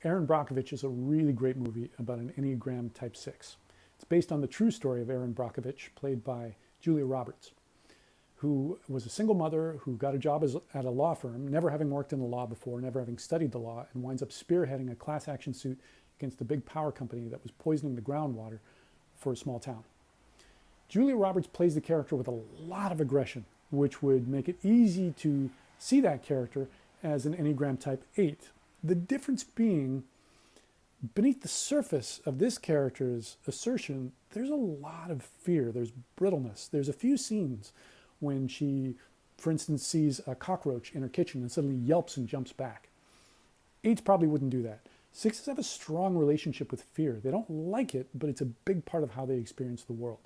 Erin Brockovich is a really great movie about an Enneagram Type Six. It's based on the true story of Erin Brockovich, played by Julia Roberts, who was a single mother who got a job at a law firm, never having worked in the law before, never having studied the law, and winds up spearheading a class action suit against a big power company that was poisoning the groundwater for a small town. Julia Roberts plays the character with a lot of aggression, which would make it easy to see that character as an Enneagram Type 8. The difference being, beneath the surface of this character's assertion, there's a lot of fear, there's brittleness. There's a few scenes when she, for instance, sees a cockroach in her kitchen and suddenly yelps and jumps back. 8s probably wouldn't do that. 6s have a strong relationship with fear. They don't like it, but it's a big part of how they experience the world.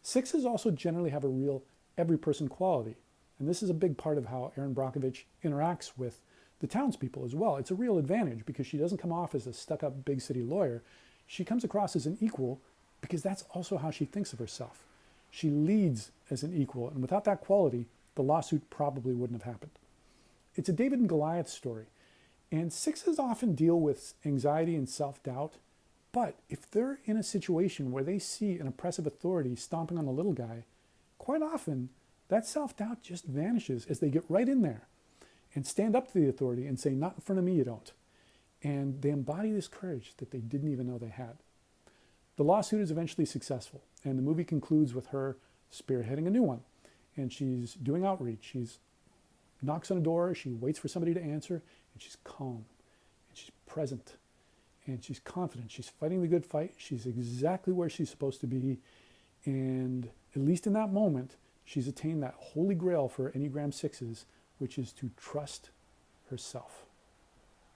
6s also generally have a real every person quality. And this is a big part of how Erin Brockovich interacts with the townspeople as well. It's a real advantage because she doesn't come off as a stuck-up big city lawyer. She comes across as an equal because that's also how she thinks of herself. She leads as an equal, and without that quality, the lawsuit probably wouldn't have happened. It's a David and Goliath story, and 6s often deal with anxiety and self-doubt, but if they're in a situation where they see an oppressive authority stomping on the little guy, quite often that self-doubt just vanishes as they get right in there and stand up to the authority and say, "Not in front of me, you don't." And they embody this courage that they didn't even know they had. The lawsuit is eventually successful, and the movie concludes with her spearheading a new one. And she's doing outreach. She's knocks on a door, she waits for somebody to answer, and she's calm, and she's present, and she's confident. She's fighting the good fight. She's exactly where she's supposed to be. And at least in that moment, she's attained that holy grail for Enneagram 6s, which is to trust herself.